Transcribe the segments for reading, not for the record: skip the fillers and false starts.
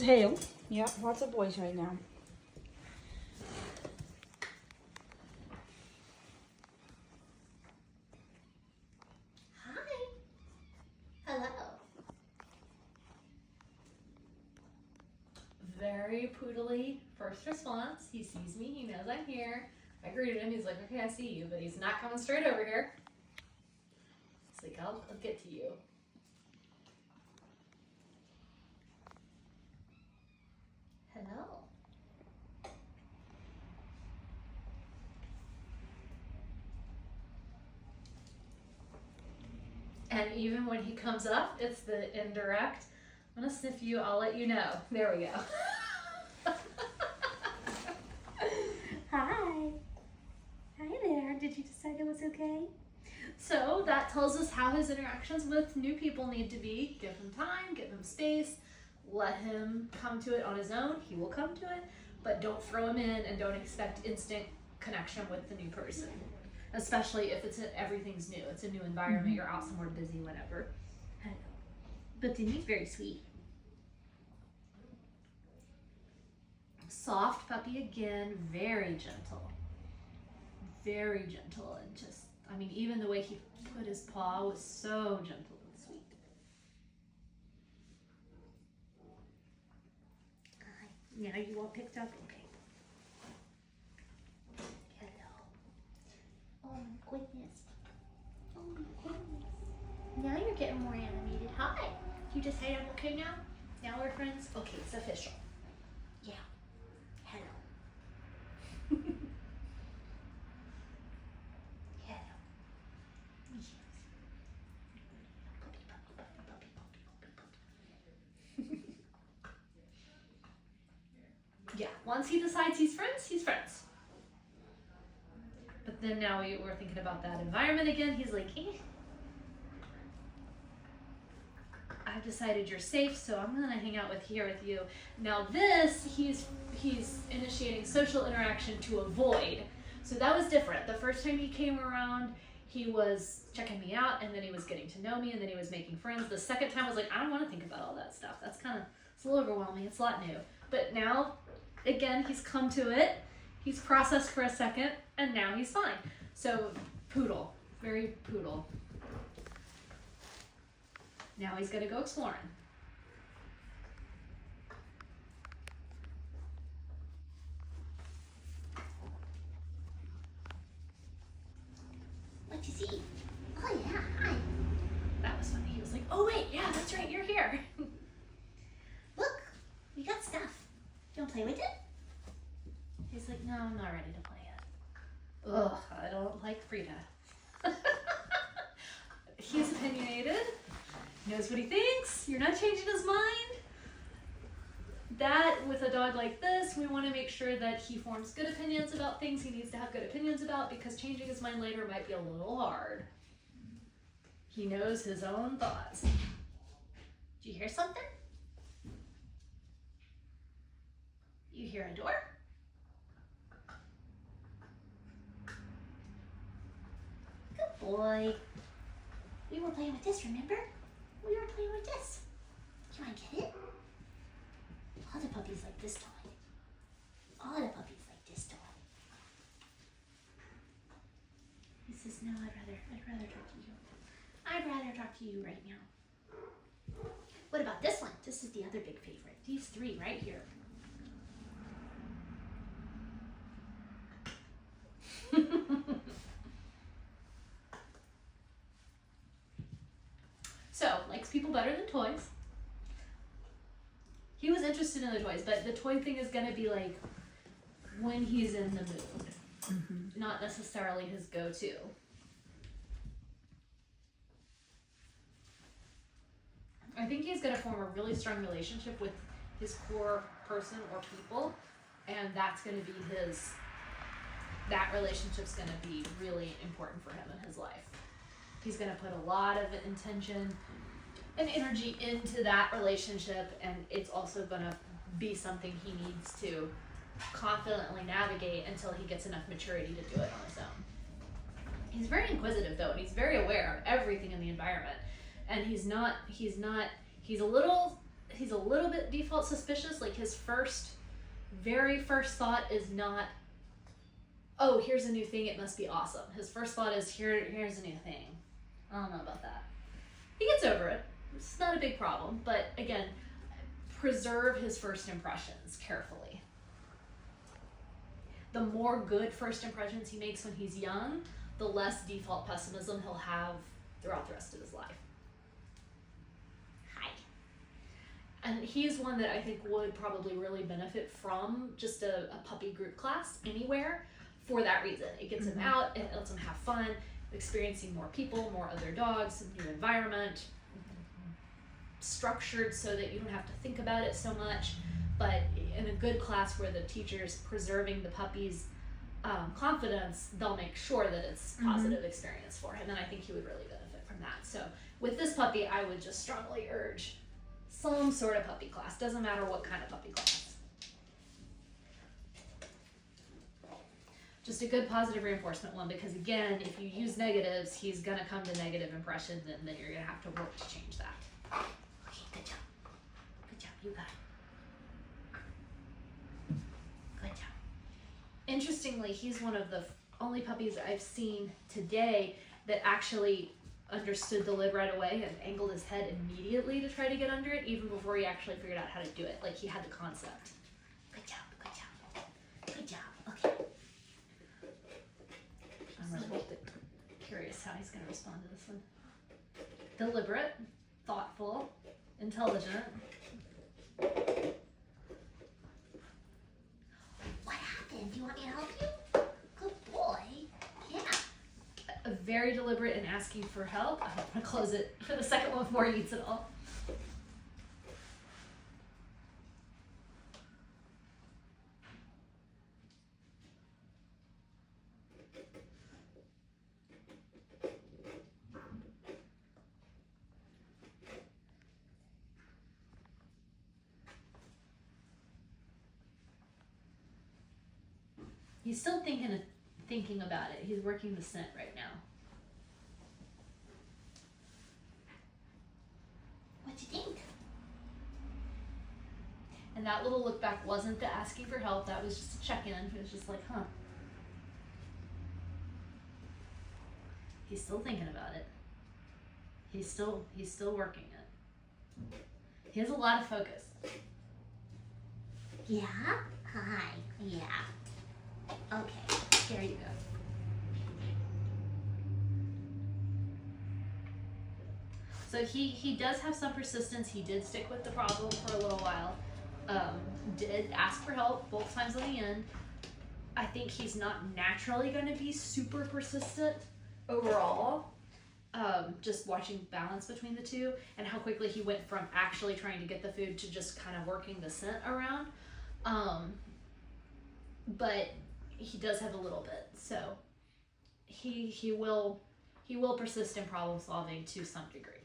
Hale. Yep, lots of boys right now. Hi. Hello. Very poodly first response. He sees me, he knows I'm here. I greeted him, he's like, okay, I see you, but he's not coming straight over here. It's like, I'll get to you. Hello. And even when he comes up, it's the indirect. I'm gonna sniff you, I'll let you know. There we go. Hi. Hi there. Did you decide it was okay? So that tells us how his interactions with new people need to be. Give him time, give him space, let him come to it on his own. He will come to it, but don't throw him in and don't expect instant connection with the new person. Especially if everything's new. It's a new environment, you're out somewhere busy, whatever. I know. But Denny's very sweet. Soft puppy again, very gentle. Very gentle and just, I mean, even the way he put his paw was so gentle and sweet. Now you all picked up? Okay. Oh my goodness. Oh my goodness. Now you're getting more animated. Hi. You just say I'm okay now? Now we're friends? Okay, it's official. Yeah. Hello. Hello. Yes. Puppy, puppy, puppy, puppy, puppy, puppy, puppy. Yeah, once he decides he's friends, he's friends. But then now we're thinking about that environment again. He's like, eh. I've decided you're safe, so I'm gonna hang out with you. Now this, he's initiating social interaction to avoid. So that was different. The first time he came around, he was checking me out, and then he was getting to know me, and then he was making friends. The second time I was like, I don't want to think about all that stuff. That's it's a little overwhelming. It's a lot new. But now, again, he's come to it. He's processed for a second, and now he's fine. So, poodle. Very poodle. Now he's gonna go exploring. What'd you see? Oh yeah, hi. That was funny. He was like, oh wait, yeah, that's right, you're here. Look, we got stuff. You wanna play with it? He's like, no, I'm not ready to play it. Ugh, I don't like Frida. He's opinionated, knows what he thinks, you're not changing his mind. That, with a dog like this, we want to make sure that he forms good opinions about things he needs to have good opinions about, because changing his mind later might be a little hard. He knows his own thoughts. Did you hear something? You hear a door? Good boy. We were playing with this, remember? We were playing with this. You want to get it? All the puppies like this toy. All the puppies like this toy. He says, no, I'd rather talk to you. I'd rather talk to you right now. What about this one? This is the other big favorite. These three right here. So, likes people better than toys. He was interested in the toys, but the toy thing is gonna be like when he's in the mood, not necessarily his go-to. I think he's gonna form a really strong relationship with his core person or people, and that's gonna be that relationship's gonna be really important for him in his life. He's gonna put a lot of intention and energy into that relationship, and it's also gonna be something he needs to confidently navigate until he gets enough maturity to do it on his own. He's very inquisitive though, and he's very aware of everything in the environment. And he's he's a little bit default suspicious. Like his very first thought is not, oh, here's a new thing, it must be awesome. His first thought is, here's a new thing. I don't know about that. He gets over it. It's not a big problem, but again, preserve his first impressions carefully. The more good first impressions he makes when he's young, the less default pessimism he'll have throughout the rest of his life. Hi. And he's one that I think would probably really benefit from just a puppy group class anywhere for that reason. It gets him out, it lets him have fun, experiencing more people, more other dogs, new environment, structured so that you don't have to think about it so much, but in a good class where the teacher's preserving the puppy's confidence, they'll make sure that it's a positive experience for him, and I think he would really benefit from that. So with this puppy, I would just strongly urge some sort of puppy class. Doesn't matter what kind of puppy class. Just a good positive reinforcement one, because again, if you use negatives, he's gonna come to negative impressions, and then you're gonna have to work to change that. Okay, good job. Good job, you got it. Good job. Interestingly, he's one of the only puppies I've seen today that actually understood the lid right away and angled his head immediately to try to get under it, even before he actually figured out how to do it. Like, he had the concept. Good job, good job. Good job, okay. I'm really curious how he's going to respond to this one. Deliberate, thoughtful, intelligent. What happened? Do you want me to help you? Good boy. Yeah. Very deliberate in asking for help. I'm going to close it for the second one before he eats it all. He's still thinking about it. He's working the scent right now. What'd you think? And that little look back wasn't the asking for help. That was just a check-in. It was just like, huh. He's still thinking about it. He's still working it. He has a lot of focus. Yeah? Hi. Yeah. Okay. There you go. So he does have some persistence. He did stick with the problem for a little while. Did ask for help both times on the end. I think he's not naturally going to be super persistent overall. Just watching balance between the two and how quickly he went from actually trying to get the food to just kind of working the scent around. But he does have a little bit, so he will persist in problem solving to some degree,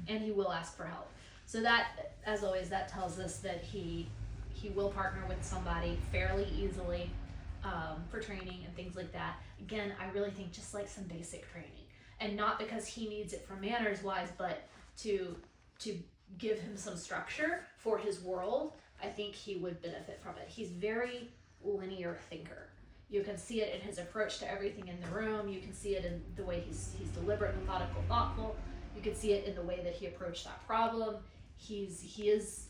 and he will ask for help. So that, as always, that tells us that he will partner with somebody fairly easily for training and things like that. Again, I really think just like some basic training, and not because he needs it for manners wise, but to give him some structure for his world. I think he would benefit from it. He's very linear thinker. You can see it in his approach to everything in the room. You can see it in the way he's deliberate, methodical, thoughtful. You can see it in the way that he approached that problem. He's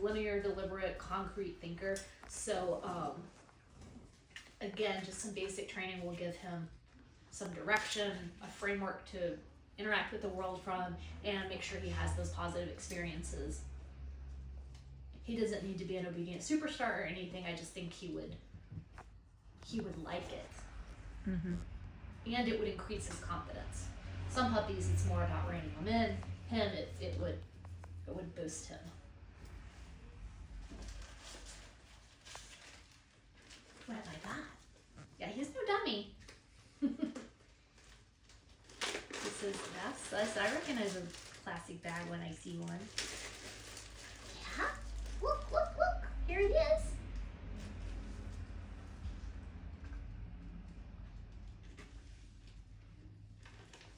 linear, deliberate, concrete thinker. So again, just some basic training will give him some direction, a framework to interact with the world from, and make sure he has those positive experiences. He doesn't need to be an obedient superstar or anything. I just think he would like it. And it would increase his confidence. Some puppies, it's more about reining them in. Him, it would boost him. What have I got? Yeah, he's no dummy. This is yes, I recognize a plastic bag when I see one. Yeah? Look, look, look. Here it is.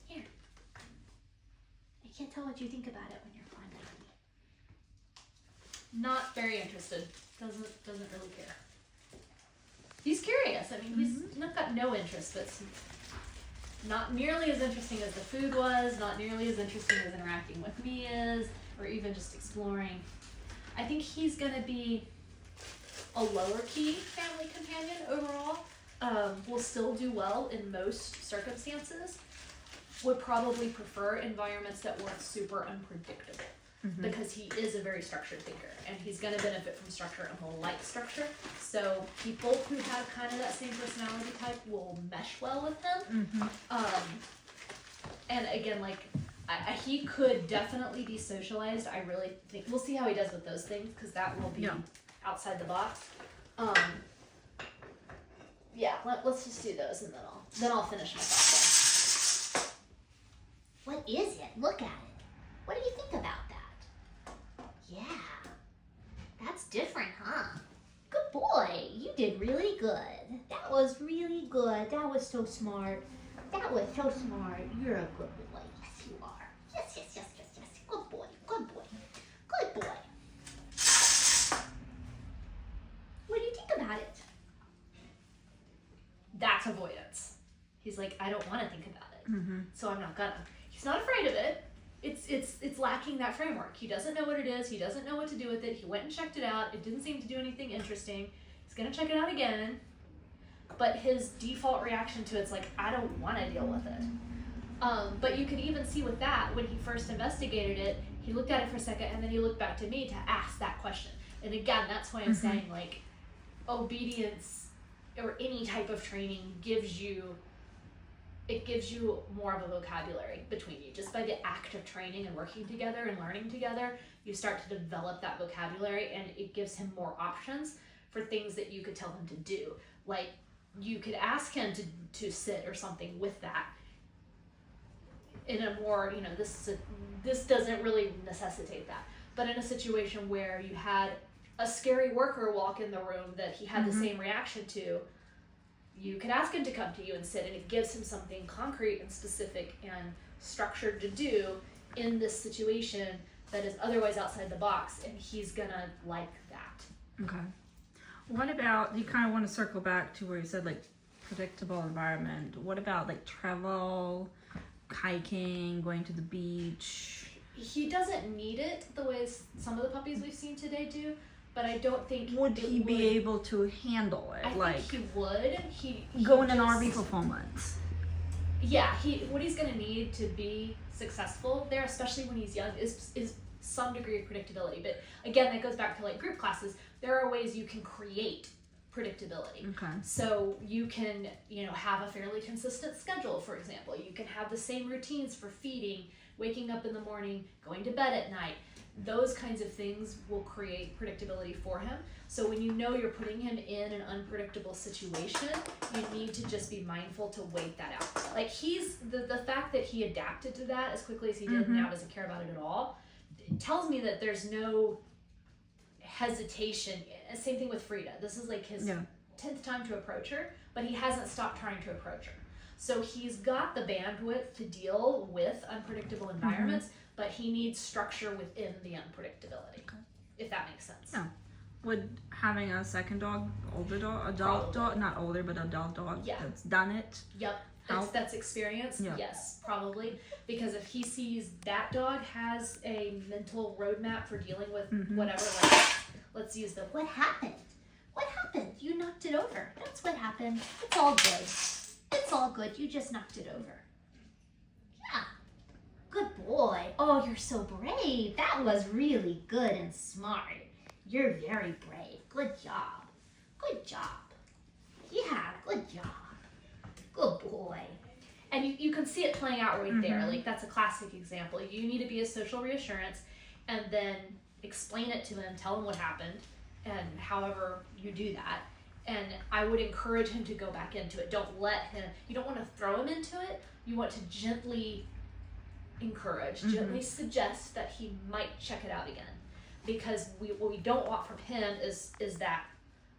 Here. I can't tell what you think about it when you're fond of me. not very interested. Doesn't really care. He's curious. I mean, he's not got no interest, but not nearly as interesting as the food was, not nearly as interesting as interacting with me is, or even just exploring. I think he's gonna be a lower key family companion overall. Will still do well in most circumstances. Would probably prefer environments that weren't super unpredictable. Because he is a very structured thinker, and he's going to benefit from structure and will like structure. So people who have kind of that same personality type will mesh well with him. And again, like he could definitely be socialized. I really think we'll see how he does with those things, because that will be outside the box. Yeah, let's just do those, and then I'll finish my thought. What is it? Look at it. What do you think about that? Yeah, that's different, huh? Good boy, you did really good. That was really good. That was so smart. That was so smart. You're a good boy. Yes, you are. Yes. Good boy, good boy, good boy. What do you think about it? That's avoidance. He's like, I don't want to think about it, so I'm not gonna. He's not afraid of it. It's lacking that framework. He doesn't know what it is. He doesn't know what to do with it. He went and checked it out. It didn't seem to do anything interesting. He's gonna check it out again. But his default reaction to it's like, I don't want to deal with it. But you can even see with that, when he first investigated it, he looked at it for a second, and then he looked back to me to ask that question. And again, that's why I'm saying, like, obedience or any type of training gives you more of a vocabulary between you. Just by the act of training and working together and learning together, you start to develop that vocabulary, and it gives him more options for things that you could tell him to do. Like, you could ask him to sit or something with that in a more, this doesn't really necessitate that. But in a situation where you had a scary worker walk in the room that he had the same reaction to, you could ask him to come to you and sit, and it gives him something concrete and specific and structured to do in this situation that is otherwise outside the box, and he's gonna like that. Okay. What about, you kind of want to circle back to where you said, like, predictable environment. What about, like, travel, hiking, going to the beach? He doesn't need it the way some of the puppies we've seen today do. But I don't think would he be able to handle it? I think he would. He go in an RV for 4 months. Yeah, what he's gonna need to be successful there, especially when he's young, is some degree of predictability. But again, that goes back to like group classes. There are ways you can create predictability. Okay. So you can, have a fairly consistent schedule, for example. You can have the same routines for feeding, waking up in the morning, going to bed at night. Those kinds of things will create predictability for him. So when you're putting him in an unpredictable situation, you need to just be mindful to wait that out. Like he's, the fact that he adapted to that as quickly as he did and now doesn't care about it at all, it tells me that there's no hesitation. Same thing with Frida. This is like his 10th time to approach her, but he hasn't stopped trying to approach her. So he's got the bandwidth to deal with unpredictable environments, but he needs structure within the unpredictability, if that makes sense. Yeah. Would having a second dog, adult dog, not older, but adult dog that's done it? Yep. That's experience? Yeah. Yes, probably. Because if he sees that dog has a mental roadmap for dealing with whatever, like, let's use the, what happened? What happened? You knocked it over. That's what happened. It's all good. It's all good. You just knocked it over. Yeah. Good boy. Oh, you're so brave. That was really good and smart. You're very brave. Good job. Good job. Yeah, good job. Good boy. And you can see it playing out right there. Like, that's a classic example. You need to be a social reassurance and then explain it to him, tell him what happened, and however you do that. And I would encourage him to go back into it. You don't want to throw him into it. You want to gently encourage, gently suggest that he might check it out again. Because what we don't want from him is that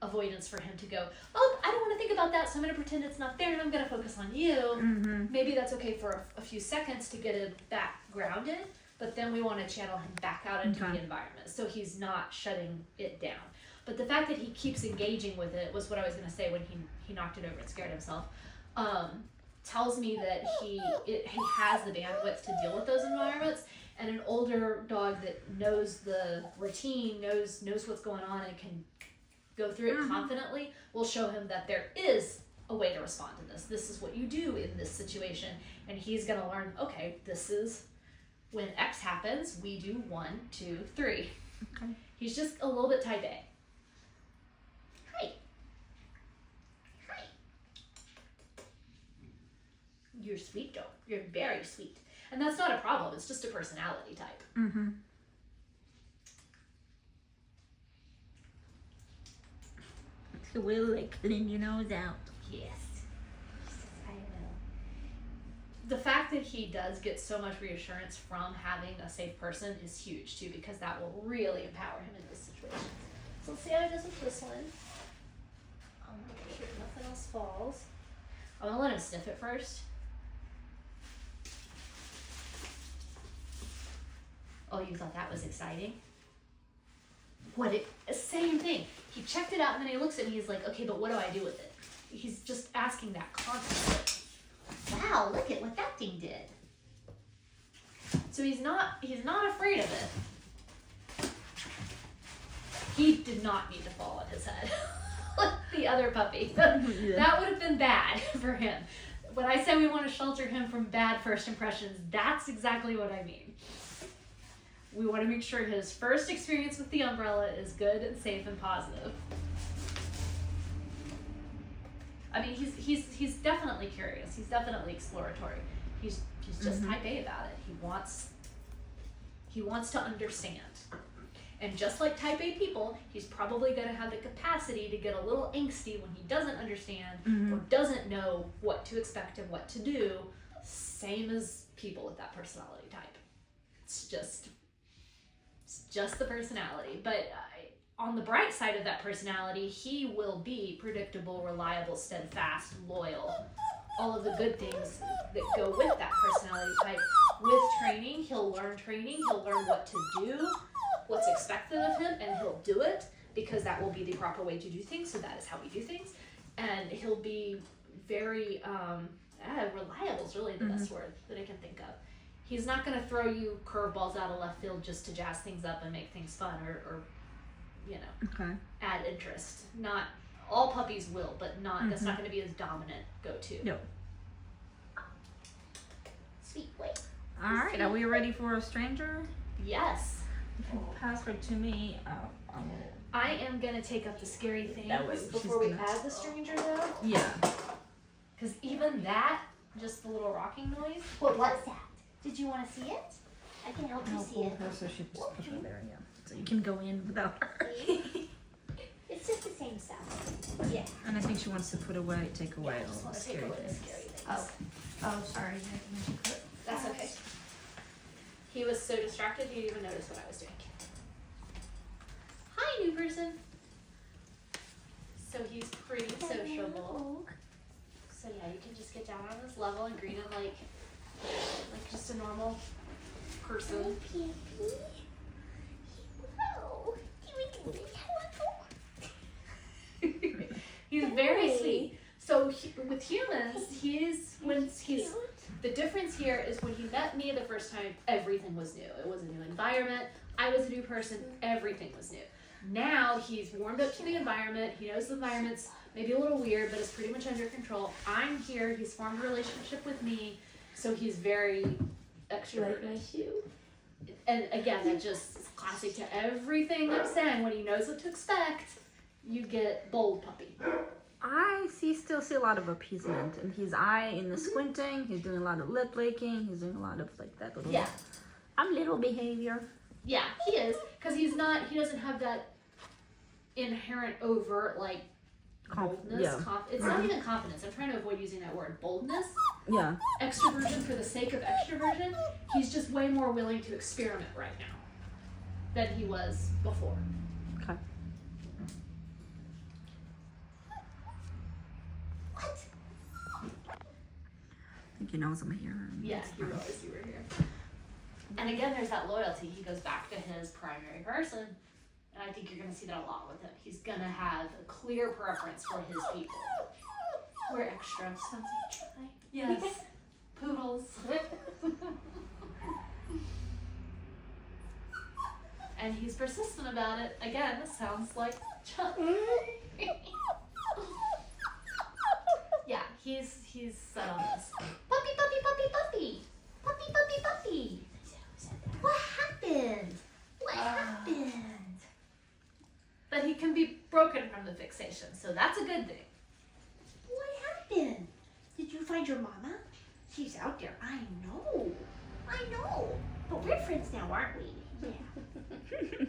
avoidance for him to go, oh, I don't want to think about that, so I'm going to pretend it's not there and I'm going to focus on you. Maybe that's okay for a few seconds to get it back grounded, but then we want to channel him back out into Okay. the environment so he's not shutting it down. But the fact that he keeps engaging with it was what I was going to say when he knocked it over and scared himself. Tells me that he has the bandwidth to deal with those environments, and an older dog that knows the routine, knows what's going on, and can go through it confidently will show him that there is a way to respond to this. This is what you do in this situation, and he's gonna learn. Okay, this is when X happens. We do 1, 2, 3. Okay. He's just a little bit type A. Hi. Hi. You're sweet, Joe. You're very sweet, and that's not a problem. It's just a personality type. Mm-hmm. So we'll like clean your nose out. Yes. I will. The fact that he does get so much reassurance from having a safe person is huge too, because that will really empower him in this situation. So let's see how he does with this one. I'll make sure nothing else falls. I'm gonna let him sniff it first. Oh, you thought that was exciting? Same thing. He checked it out and then he looks at me, he's like, okay, but what do I do with it? He's just asking that constantly. Wow, look at what that thing did. So he's not afraid of it. He did not need to fall on his head. Like the other puppy. That would have been bad for him. When I say we want to shelter him from bad first impressions, that's exactly what I mean. We want to make sure his first experience with the umbrella is good and safe and positive. I mean, he's definitely curious. He's definitely exploratory. He's just type A about it. He wants to understand. And just like type A people, he's probably going to have the capacity to get a little angsty when he doesn't understand or doesn't know what to expect and what to do. Same as people with that personality type. It's just the personality. But on the bright side of that personality, he will be predictable, reliable, steadfast, loyal. All of the good things that go with that personality type. With training, he'll learn training. He'll learn what to do, what's expected of him, and he'll do it because that will be the proper way to do things. So that is how we do things. And he'll be very reliable is really the best word that I can think of. He's not going to throw you curveballs out of left field just to jazz things up and make things fun or you know, add interest. Not all puppies will, but that's not going to be his dominant go-to. No. Sweet boy. All right, are we ready for a stranger? Yes. Pass her to me. I am going to take up the scary things That way before we add the stranger though. Yeah. Because even that, just the little rocking noise. What was that? Did you want to see it? I can help you I'll see pull it. her so she just put her there, yeah. So you can go in without her. It's just the same stuff. Yeah. And I think she wants to take away I all just the want to take scary away the things. scary things. Oh, sorry. That's okay. He was so distracted he didn't even notice what I was doing. Hi, new person. So he's pretty sociable. So yeah, you can just get down on his level and greet him like just a normal person. He's very sweet. So with humans, the difference here is when he met me the first time, everything was new. It was a new environment. I was a new person. Everything was new. Now he's warmed up to the environment. He knows the environment's maybe a little weird, but it's pretty much under control. I'm here. He's formed a relationship with me, so he's very extroverted. Like my shoe. And again, that just is classic to everything I'm saying. When he knows what to expect, you get bold puppy. I still see a lot of appeasement in his eye, in the squinting. He's doing a lot of lip licking. He's doing a lot of like that little, I'm little behavior. Yeah, he is, because he doesn't have that inherent overt like boldness. It's not even confidence. I'm trying to avoid using that word. Boldness. Yeah. Extroversion for the sake of extroversion. He's just way more willing to experiment right now than he was before. Okay. What? I think he knows I'm here. Yeah, he realized you were here. And again, there's that loyalty. He goes back to his primary person. And I think you're going to see that a lot with him. He's going to have a clear preference for his people. We're extra. Sounds like try. Yes. Poodles. And he's persistent about it. Again, this sounds like Chuck. Yeah, he's set on this. Puppy, puppy, puppy, puppy. Puppy, puppy, puppy. What happened? What happened? But he can be broken from the fixation, so that's a good thing. What happened? Did you find your mama? She's out there. I know. But we're friends now, aren't we? Yeah.